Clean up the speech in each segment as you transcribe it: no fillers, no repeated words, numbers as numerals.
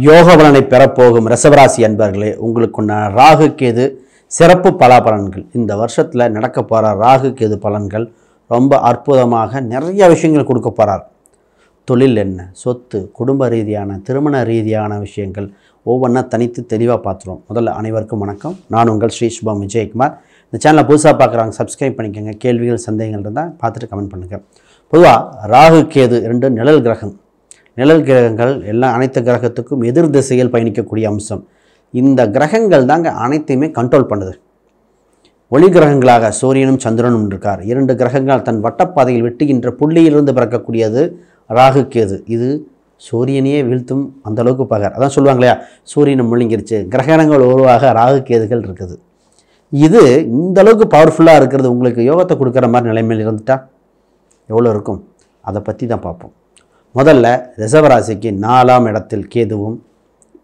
யோக பலனை பெறப்போகும் ரிஷபராசி அன்பர்களே, உங்களுக்குண்டான ராகு கேது சிறப்பு பலாபலன்கள். இந்த வருஷத்தில் நடக்க போகிற ராகு கேது பலன்கள் ரொம்ப அற்புதமாக நிறைய விஷயங்கள் கொடுக்க போகிறார். தொழில் என்ன, சொத்து, குடும்ப ரீதியான, திருமண ரீதியான விஷயங்கள் ஒவ்வொன்றா தனித்து தெளிவாக பார்த்துருவோம். முதல்ல அனைவருக்கும் வணக்கம். நான் உங்கள் ஸ்ரீ சுபம் விஜயகுமார். இந்த சேனலை புதுசாக பார்க்குறாங்க, சப்ஸ்கிரைப் பண்ணிக்கோங்க. கேள்விகள் சந்தேகங்கள் இருந்தால் பார்த்துட்டு கமெண்ட் பண்ணுங்கள். பொதுவாக ராகு கேது ரெண்டு நிழல் கிரகம். நிழல் கிரகங்கள் அனைத்து கிரகத்துக்கும் எதிர் திசையில் பயணிக்கக்கூடிய அம்சம். இந்த கிரகங்கள் தாங்க அனைத்தையுமே கண்ட்ரோல் பண்ணுது. ஒளி கிரகங்களாக சூரியனும் சந்திரனும் இருக்கார். இரண்டு கிரகங்கள் தன் வட்டப்பாதையில் வெட்டுகின்ற புள்ளியிலிருந்து பிறக்கக்கூடியது ராகு கேது. இது சூரியனையே வீழ்த்தும் அந்தளவுக்கு பகர். அதான் சொல்லுவாங்க இல்லையா, சூரியனை முழுங்கிருச்சு, கிரகணங்கள் உருவாக ராகு கேதுகள் இருக்குது. இது இந்த அளவுக்கு பவர்ஃபுல்லாக இருக்கிறது. உங்களுக்கு யோகத்தை கொடுக்குற மாதிரி நிலைமையில் இருந்துட்டால் எவ்வளோ இருக்கும், அதை பற்றி தான் பார்ப்போம். முதல்ல ரிஷபராசிக்கு 4ஆம் இடத்தில் கேதுவும்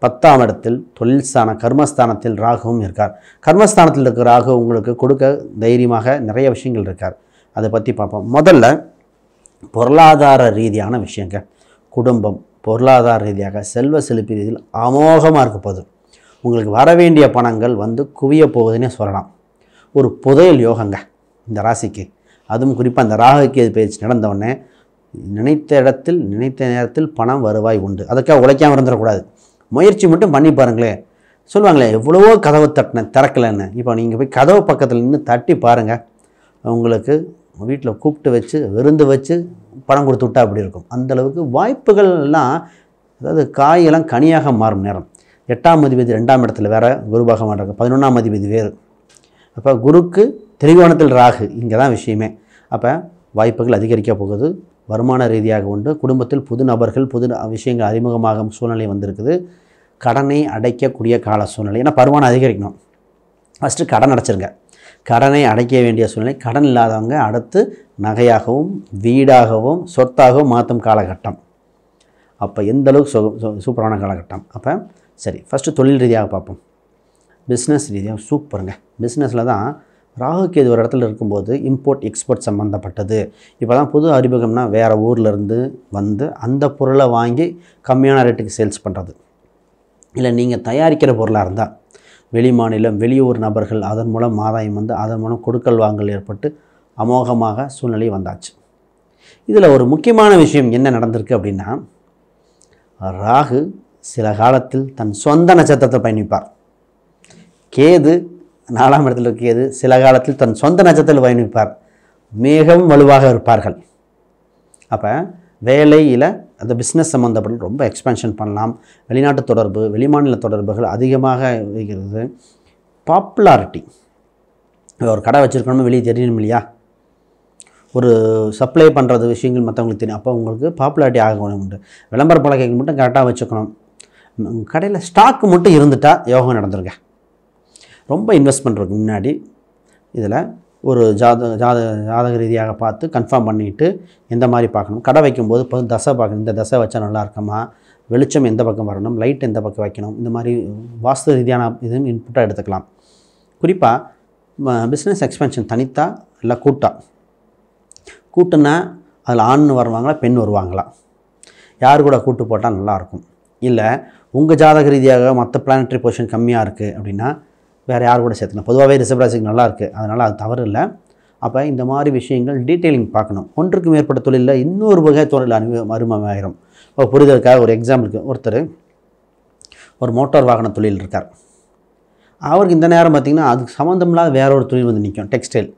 10ஆம் இடத்தில் தொழில் ஸ்தான கர்மஸ்தானத்தில் ராகுவும் இருக்கார். கர்மஸ்தானத்தில் இருக்கிற ராகு உங்களுக்கு கொடுக்க தைரியமாக நிறைய விஷயங்கள் இருக்கார். அதை பற்றி பார்ப்போம். முதல்ல பொருளாதார ரீதியான விஷயங்கள். குடும்பம் பொருளாதார ரீதியாக செல்வ செழிப்பு ரீதியில் அமோகமாக இருக்க போகுது. உங்களுக்கு வர வேண்டிய பணங்கள் குவிய போகுதுன்னே சொல்லலாம். ஒரு புதையல் யோகங்க இந்த ராசிக்கு. அதுவும் குறிப்பாக அந்த ராகு கேது பயிற்சி நடந்தவுடனே நினைத்த இடத்தில் நினைத்த நேரத்தில் பணம் வருவாய் உண்டு. அதுக்காக உழைக்காமல் இருந்துடக்கூடாது. முயற்சி மட்டும் பண்ணி பாருங்களேன். சொல்லுவாங்களே, எவ்வளவோ கதவை தட்டினேன் திறக்கலைன்னு. இப்போ நீங்கள் போய் கதவு பக்கத்தில் நின்று தட்டி பாருங்கள். உங்களுக்கு வீட்டில் கூப்பிட்டு வச்சு விருந்து வச்சு பணம் கொடுத்து விட்டா அப்படி இருக்கும். அந்தளவுக்கு வாய்ப்புகள் எல்லாம், அதாவது காயெல்லாம் கனியாக மாறும் நேரம். 8ஆம் அதிபதி 2ஆம் இடத்துல வேறு குரு பகவான் இருக்கு, 11ஆம் அதிபதி வேறு. அப்போ குருக்கு திரிகோணத்தில் ராகு, இங்கே தான் விஷயமே. அப்போ வாய்ப்புகள் அதிகரிக்க போகுது. வருமான ரீதியாக உண்டு. குடும்பத்தில் புது நபர்கள் புது விஷயங்கள் அறிமுகமாகும் சூழ்நிலை வந்திருக்குது. கடனை அடைக்கக்கூடிய கால சூழ்நிலை. ஏன்னா வருமானம் அதிகரிக்கணும். ஃபஸ்ட்டு கடன் அடைச்சிருங்க. கடனை அடைக்க வேண்டிய சூழ்நிலை. கடன் இல்லாதவங்க அடுத்து நகையாகவும் வீடாகவும் சொத்தாகவும் மாற்றும் காலகட்டம். அப்போ எந்த அளவுக்கு சூப்பரான காலகட்டம். அப்போ சரி, ஃபஸ்ட்டு தொழில் ரீதியாக பார்ப்போம். பிஸ்னஸ் ரீதியாக சூப்பருங்க. பிஸ்னஸில் தான் ராகு கேது ஒரு இடத்துல இருக்கும்போது இம்போர்ட் எக்ஸ்போர்ட் சம்மந்தப்பட்டது. இப்போ தான் புது அறிமுகம்னா வேறு ஊர்லேருந்து வந்து அந்த பொருளை வாங்கி கம்மியான ரேட்டுக்கு சேல்ஸ் பண்ணுறது. இல்லை நீங்கள் தயாரிக்கிற பொருளாக இருந்தால் வெளி மாநிலம் வெளியூர் நபர்கள் அதன் மூலம் ஆதாயம் வந்து அதன் மூலம் கொடுக்கல் வாங்கல் ஏற்பட்டு அமோகமாக சூழ்நிலை வந்தாச்சு. இதில் ஒரு முக்கியமான விஷயம் என்ன நடந்திருக்கு அப்படின்னா, ராகு சில காலத்தில் தன் சொந்த நட்சத்திரத்தை பயணிப்பார். கேது 4ஆம் இடத்தில் கேது சில காலத்தில் தன் சொந்த நட்சத்திரத்தில் பயணிப்பார். மிகவும் வலுவாக இருப்பார்கள். அப்போ வேலையில் அந்த பிஸ்னஸ் சம்மந்தப்பட்ட ரொம்ப எக்ஸ்பென்ஷன் பண்ணலாம். வெளிநாட்டு தொடர்பு வெளிமாநில தொடர்புகள் அதிகமாக இருக்கிறது. பாப்புலாரிட்டி, ஒரு கடை வச்சுருக்கணும், வெளியே தெரியணும் இல்லையா, ஒரு சப்ளை பண்ணுறது விஷயங்கள் மற்றவங்களுக்கு தெரியும். அப்போ உங்களுக்கு பாப்புலாரிட்டி ஆகணும். உண்டு. விளம்பர பலகைகள் மட்டும் கரெக்டாக வச்சுக்கணும். கடையில் ஸ்டாக்கு மட்டும் இருந்துட்டால் யோகம் நடந்துருங்க. ரொம்ப இன்வெஸ்ட் பண்ணுறதுக்கு முன்னாடி இதில் ஒரு ஜாதக ரீதியாக பார்த்து கன்ஃபார்ம் பண்ணிவிட்டு எந்த மாதிரி பார்க்கணும். கடை வைக்கும்போது தசை பார்க்கணும். இந்த தசை வச்சா நல்லா இருக்குமா, வெளிச்சம் எந்த பக்கம் வரணும், லைட் எந்த பக்கம் வைக்கணும், இந்த மாதிரி வாஸ்து ரீதியான இதுவும் இன்புட்டாக எடுத்துக்கலாம். குறிப்பாக பிஸ்னஸ் எக்ஸ்பென்ஷன் தனித்தா இல்லை கூட்டுன்னா அதில் ஆண் வருவாங்களா பெண் வருவாங்களா, யார் கூட கூட்டு போட்டால் நல்லாயிருக்கும். இல்லை உங்கள் ஜாதக ரீதியாக மற்ற பிளானட்டரி பொசிஷன் கம்மியாக இருக்குது அப்படின்னா வேறு யார் கூட சேர்த்துக்கணும். பொதுவாகவே ரிஷபராசிக்கு நல்லா இருக்குது, அதனால் அது தவறு இல்லை. அப்போ இந்த மாதிரி விஷயங்கள் டீட்டெயிலிங் பார்க்கணும். ஒன்றுக்கு மேற்பட்ட தொழிலில் இன்னொரு வகை தொழில் அறிமுகமாயிரும். புரிதலுக்காக ஒரு எக்ஸாம்பிளுக்கு, ஒருத்தர் ஒரு மோட்டார் வாகன தொழில் இருக்கார். அவருக்கு இந்த நேரம் பார்த்திங்கன்னா அதுக்கு சம்மந்தமில்லாத வேற ஒரு தொழில் வந்து நிற்கும். டெக்ஸ்டைல்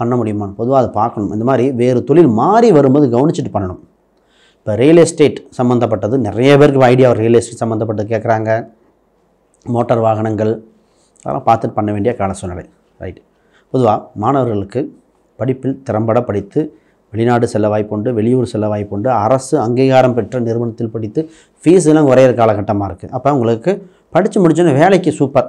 பண்ண முடியுமான்னு பொதுவாக அதை பார்க்கணும். இந்த மாதிரி வேறு தொழில் மாறி வரும்போது கவனிச்சுட்டு பண்ணணும். இப்போ ரியல் எஸ்டேட் சம்மந்தப்பட்டது நிறைய பேருக்கு ஐடியா, ரியல் எஸ்டேட் சம்மந்தப்பட்டது கேட்குறாங்க. மோட்டார் வாகனங்கள் அதெல்லாம் பார்த்துட்டு பண்ண வேண்டிய கால சூழ்நிலை. ரைட். பொதுவாக மாணவர்களுக்கு படிப்பில் திறம்பட படித்து வெளிநாடு செல்ல வாய்ப்புண்டு, வெளியூர் செல்ல வாய்ப்புண்டு. அரசு அங்கீகாரம் பெற்ற நிறுவனத்தில் படித்து ஃபீஸ் எல்லாம் குறையிற காலகட்டமாக இருக்குது. அப்போ உங்களுக்கு படித்து முடிச்சோன்னே வேலைக்கு சூப்பர்.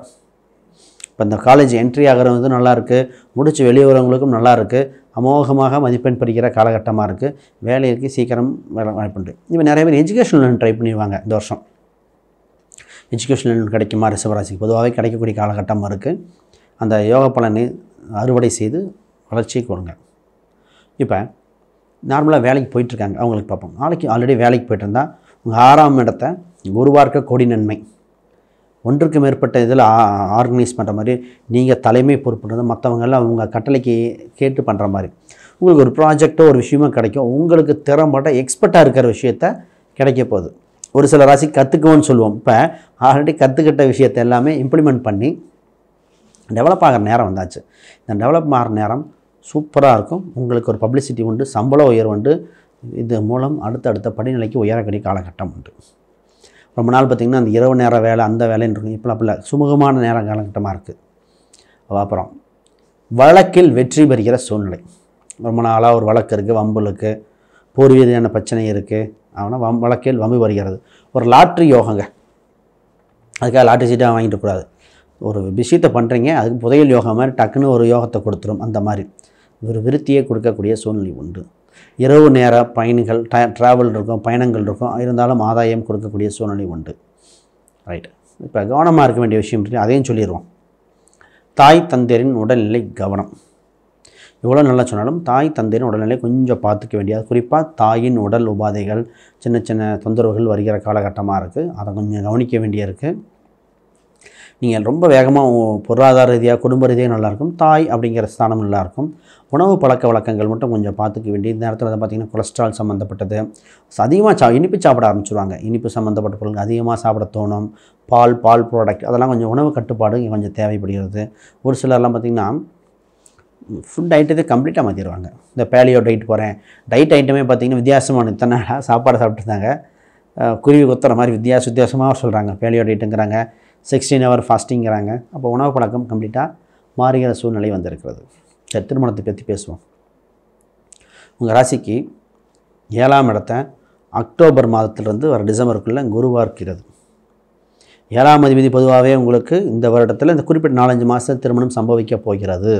இப்போ இந்த காலேஜ் என்ட்ரி ஆகிறது நல்லாயிருக்கு, முடித்து வெளியே வரவங்களுக்கும் நல்லாயிருக்கு, அமோகமாக மதிப்பெண் படிக்கிற காலகட்டமாக இருக்குது. வேலைக்கு சீக்கிரம் வாய்ப்புண்டு. இப்போ நிறைய பேர் எஜுகேஷன் லோன் ட்ரை பண்ணிடுவாங்க. இந்த வருஷம் எஜுகேஷன் லோன் கிடைக்குமா ரிஷபராசிக்கு? பொதுவாகவே கிடைக்கக்கூடிய காலகட்டமாக இருக்குது. அந்த யோக பலனை அறுவடை செய்து வளர்ச்சியை கொடுங்க. இப்போ நார்மலாக வேலைக்கு போயிட்டுருக்காங்க அவங்களுக்கு பார்ப்போம். நாளைக்கு ஆல்ரெடி வேலைக்கு போய்ட்டு இருந்தால் உங்கள் 6ஆம் இடத்தை குருவார்க்க கோடி நன்மை. ஒன்றுக்கு மேற்பட்ட இதில் ஆர்கனைஸ் பண்ணுற மாதிரி நீங்கள் தலைமை பொறுப்புன்றது மற்றவங்கெல்லாம் அவங்க கட்டளைக்கு கேட்டு பண்ணுற மாதிரி உங்களுக்கு ஒரு ப்ராஜெக்டோ ஒரு விஷயமோ கிடைக்கும். உங்களுக்கு திறம்பட்ட எக்ஸ்பர்ட்டாக இருக்கிற விஷயத்த கிடைக்க போகுது. ஒரு சில ராசி கற்றுக்குவோன்னு சொல்லுவோம். இப்போ ஆல்ரெடி கற்றுக்கிட்ட விஷயத்தை எல்லாமே இம்ப்ளிமெண்ட் பண்ணி டெவலப் ஆகிற நேரம் வந்தாச்சு. இந்த டெவலப் ஆகிற நேரம் சூப்பராக இருக்கும். உங்களுக்கு ஒரு பப்ளிசிட்டி உண்டு, சம்பள உயர்வு உண்டு. இது மூலம் அடுத்தடுத்த படிநிலைக்கு உயரக்கூடிய காலகட்டம் உண்டு. ரொம்ப நாள் பார்த்திங்கன்னா அந்த இரவு நேர வேலை அந்த வேலைன்னு இருக்கும். இப்போலாம் அப்படி சுமூகமான நேரம் காலகட்டமாக இருக்குது. அப்புறம் வழக்கில் வெற்றி பெறுகிற சூழ்நிலை. ரொம்ப நாளாக ஒரு வழக்கு இருக்குது, வம்புலுக்கு பூர்வீதியான பிரச்சனை இருக்குது, ஆனால் வழக்கில் வம்பு வருகிறது. ஒரு லாட்ரி யோகங்க. அதுக்காக லாட்ரி சீட்டாக வாங்கிட்டு கூடாது. ஒரு விஷயத்தை பண்ணுறீங்க, அதுக்கு புதையல் யோகம் மாதிரி டக்குன்னு ஒரு யோகத்தை கொடுத்துரும். அந்த மாதிரி ஒரு விருத்தியை கொடுக்கக்கூடிய சூழ்நிலை உண்டு. இரவு நேர பயணிகள் ட்ராவல் இருக்கும், பயணங்கள் இருக்கும், இருந்தாலும் ஆதாயம் கொடுக்கக்கூடிய சூழ்நிலை உண்டு. ரைட். இப்போ கவனமாக இருக்க வேண்டிய விஷயம் அதையும் சொல்லிடுவோம். தாய் தந்தையரின் உடல்நிலை கவனம். எவ்வளோ நல்லா சொன்னாலும் தாய் தந்தையின் உடல்நிலை கொஞ்சம் பார்த்துக்க வேண்டியது. குறிப்பாக தாயின் உடல் உபாதைகள் சின்ன சின்ன தொந்தரவுகள் வருகிற காலகட்டமாக இருக்குது. அதை கொஞ்சம் கவனிக்க வேண்டியிருக்கு. நீங்கள் ரொம்ப வேகமாக பொருளாதார ரீதியாக குடும்ப ரீதியாக நல்லாயிருக்கும். தாய் அப்படிங்கிற ஸ்தானம் நல்லாயிருக்கும். உணவு பழக்க வழக்கங்கள் மட்டும் கொஞ்சம் பார்த்துக்க வேண்டிய. இந்த நேரத்தில் பார்த்திங்கன்னா கொலஸ்ட்ரால் சம்மந்தப்பட்டது அதிகமாக இனிப்பு சாப்பிட ஆரம்பிச்சுருவாங்க. இனிப்பு சம்மந்தப்பட்ட பொருட்கள் அதிகமாக சாப்பிட தோணும். பால் ப்ராடக்ட் அதெல்லாம் கொஞ்சம் உணவு கட்டுப்பாடு கொஞ்சம் தேவைப்படுகிறது. ஒரு சிலர்லாம் பார்த்திங்கன்னா ஃபுட் ஐட்டத்தை கம்ப்ளீட்டாக மாற்றிடுவாங்க. இந்த பேலியோ டைட் போகிறேன், டைட் ஐட்டமே பார்த்திங்கன்னா வித்தியாசமான இத்தனை சாப்பாடு சாப்பிட்டுருந்தாங்க, குருவி கொத்துற மாதிரி வித்தியாசமாக சொல்கிறாங்க. பேலியோ டைட்டுங்கிறாங்க, 16 hour ஃபாஸ்டிங்கிறாங்க. அப்போ உணவு பழக்கம் கம்ப்ளீட்டாக மாறுகிற சூழ்நிலை வந்திருக்கிறது. சரி, திருமணத்தை பற்றி பேசுவோம். உங்கள் ராசிக்கு 7ஆம் இடத்தை அக்டோபர் மாதத்திலிருந்து வர டிசம்பருக்குள்ளே குருவாக இருக்கிறது. 7ஆம் அதிபதி பொதுவாகவே உங்களுக்கு இந்த வருடத்தில் இந்த குறிப்பிட்ட 4-5 மாதத்தில் திருமணம் சம்பவிக்க போகிறது.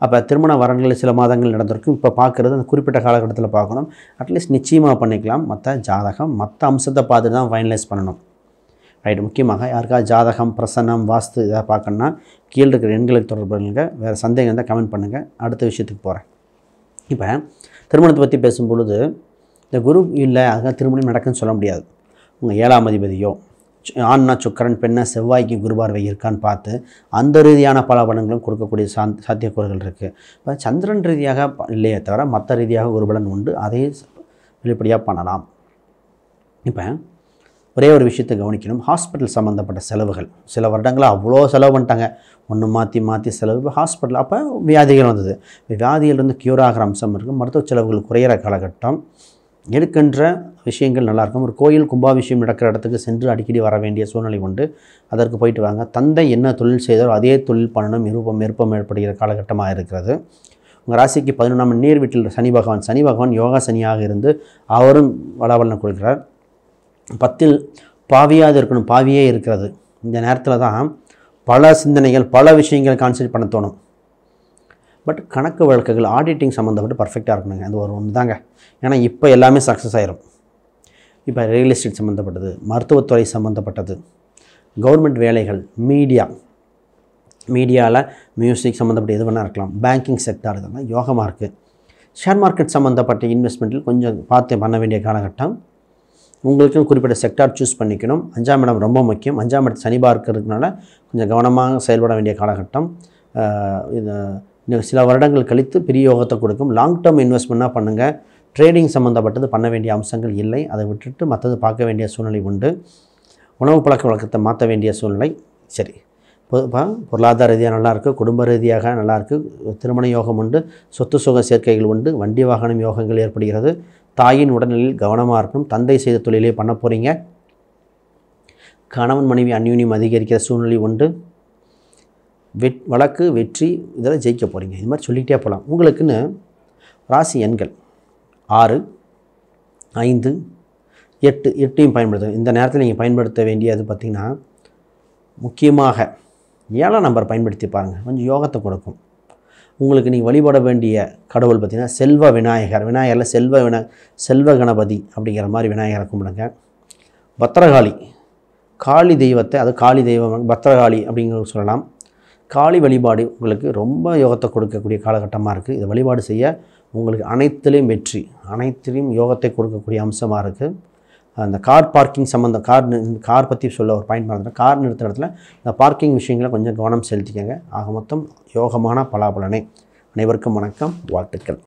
அப்போ திருமண வரன்கள் சில மாதங்கள் நடந்திருக்கும். இப்போ பார்க்குறது அந்த குறிப்பிட்ட காலகட்டத்தில் பார்க்கணும். அட்லீஸ்ட் நிச்சயமாக பண்ணிக்கலாம். மற்ற ஜாதகம் மற்ற அம்சத்தை பார்த்து தான் ஃபைனலைஸ் பண்ணணும். ரைட். முக்கியமாக யாருக்காவது ஜாதகம், பிரசன்னம், வாஸ்து இதாக பார்க்கணுன்னா கீழே இருக்கிற எண்களுக்கு தொடர்பு பண்ணுங்கள். வேறு சந்தேகம் இருந்தால் கமெண்ட் பண்ணுங்கள். அடுத்த விஷயத்துக்கு போகிறேன். இப்போ திருமணத்தை பற்றி பேசும்பொழுது இந்த குரு இல்லை அதுக்காக திருமணம் நடக்குன்னு சொல்ல முடியாது. உங்கள் 7ஆம் அதிபதியோ ஆண்னா சுக்கரன், பெண்ணா செவ்வாய்க்கு குருபார்வை இருக்கான்னு பார்த்து அந்த ரீதியான பல பலன்களும் கொடுக்கக்கூடிய சாத்தியக்கூறுகள் இருக்குது. இப்போ சந்திரன் ரீதியாக இல்லையே தவிர மற்ற ரீதியாக குருபலன் உண்டு. அதை வெளிப்படையாக பண்ணலாம். இப்போ ஒரே ஒரு விஷயத்தை கவனிக்கணும். ஹாஸ்பிட்டல் சம்மந்தப்பட்ட செலவுகள் சில வருடங்களாக அவ்வளோ செலவு பண்ணிட்டாங்க. ஒன்று மாற்றி செலவு. இப்போ ஹாஸ்பிட்டல் அப்போ வியாதிகள் வந்தது. வியாதியிலிருந்து க்யூர் ஆகிற அம்சம் இருக்குது. மருத்துவ செலவுகள் குறையிற காலகட்டம். எடுக்கின்ற விஷயங்கள் நல்லாயிருக்கும். ஒரு கோயில் கும்பாபிஷேகம் நடக்கிற இடத்துக்கு சென்று அடிக்கடி வர வேண்டிய சூழ்நிலை உண்டு. அதற்கு போயிட்டு வாங்க. தந்தை என்ன தொழில் செய்தாரோ அதே தொழில் பண்ணணும் விருப்பம் ஏற்படுகிற காலகட்டமாக இருக்கிறது. உங்கள் ராசிக்கு 11ஆம் நீர் வீட்டில் சனி பகவான் யோகா சனியாக இருந்து அவரும் வளவலனை கொடுக்கிறார். 10ல் பாவியாக இருக்கணும், பாவியே இருக்கிறது. இந்த நேரத்தில் தான் பல சிந்தனைகள் பல விஷயங்கள் கான்சன்ட்ரேட் பண்ண தோணும். பட் கணக்கு வழக்குகள் ஆடிட்டிங் சம்மந்தப்பட்டு பர்ஃபெக்டாக இருக்கணுங்க. அது ஒரு ஒன்று தாங்க. ஏன்னா இப்போ எல்லாமே சக்ஸஸ் ஆயிரும். இப்போ ரியல் எஸ்டேட் சம்மந்தப்பட்டது, மருத்துவத்துறை சம்மந்தப்பட்டது, கவர்மெண்ட் வேலைகள், மீடியாவில் மியூசிக் சம்மந்தப்பட்ட எது வேணால் இருக்கலாம். பேங்கிங் செக்டார் இதெல்லாம் யோகமாக இருக்குது. ஷேர் மார்க்கெட் சம்மந்தப்பட்ட இன்வெஸ்ட்மெண்ட்டில் கொஞ்சம் பார்த்து பண்ண வேண்டிய காலகட்டம். உங்களுக்கும் குறிப்பிட்ட செக்டார் சூஸ் பண்ணிக்கணும். 5ஆம் இடம் ரொம்ப முக்கியம். 5ஆம் இடத்து சனி பார்க்கறதுனால கொஞ்சம் கவனமாக செயல்பட வேண்டிய காலகட்டம். இது சில வருடங்கள் கழித்து பெரிய யோகத்தை கொடுக்கும். லாங் டேர்ம் இன்வெஸ்ட்மெண்ட்டாக பண்ணுங்கள். ட்ரேடிங் சம்மந்தப்பட்டது பண்ண வேண்டிய அம்சங்கள் இல்லை. அதை விட்டுட்டு மற்றது பார்க்க வேண்டிய சூழ்நிலை உண்டு. உணவு பழக்க வழக்கத்தை மாற்ற வேண்டிய சூழ்நிலை. சரி, பொருளாதார ரீதியாக நல்லாயிருக்கு, குடும்ப ரீதியாக நல்லாயிருக்கு, திருமண யோகம் உண்டு, சொத்து சுக சேர்க்கைகள் உண்டு, வண்டி வாகனம் யோகங்கள் ஏற்படுகிறது. தாயின் உடல்நிலையில் கவனமாக இருக்கணும். தந்தை செய்த தொழிலே பண்ண போகிறீங்க. கணவன் மனைவி அந்யோன்யம் அதிகரிக்கிற சூழ்நிலை உண்டு. வழக்கு வெற்றி இதெல்லாம் ஜெயிக்க போகிறீங்க. இது மாதிரி சொல்லிக்கிட்டே போகலாம். உங்களுக்குன்னு ராசி எண்கள் 6, 5, 8 பயன்படுத்தும். இந்த நேரத்தில் நீங்கள் பயன்படுத்த வேண்டியது பார்த்திங்கன்னா முக்கியமாக 7ஆம் நம்பர் பயன்படுத்தி பாருங்கள். கொஞ்சம் யோகத்தை கொடுக்கும். உங்களுக்கு நீங்கள் வழிபட வேண்டிய கடவுள் பார்த்திங்கன்னா செல்வ விநாயகரில் செல்வ கணபதி அப்படிங்கிற மாதிரி விநாயகரை கும்பிடுங்க. பத்திரகாளி காளி தெய்வத்தை, அது காளி தெய்வம் பத்திரகாளி அப்படிங்கிறது சொல்லலாம். காளி வழிபாடு உங்களுக்கு ரொம்ப யோகத்தை கொடுக்கக்கூடிய காலகட்டமாக இருக்குது. இதை வழிபாடு செய்ய உங்களுக்கு அனைத்திலையும் வெற்றி, அனைத்திலையும் யோகத்தை கொடுக்கக்கூடிய அம்சமாக இருக்குது. அந்த கார் பார்க்கிங் சம்மந்தம் கார் பற்றி சொல்ல ஒரு பாயிண்ட் பண்ணுறேன். கார் நிறுத்துற இடத்துல இந்த பார்க்கிங் விஷயங்களை கொஞ்சம் கவனம் செலுத்திக்கங்க. ஆக மொத்தம் யோகமான பலாபலனே. அனைவருக்கும் வணக்கம், வாழ்த்துக்கள்.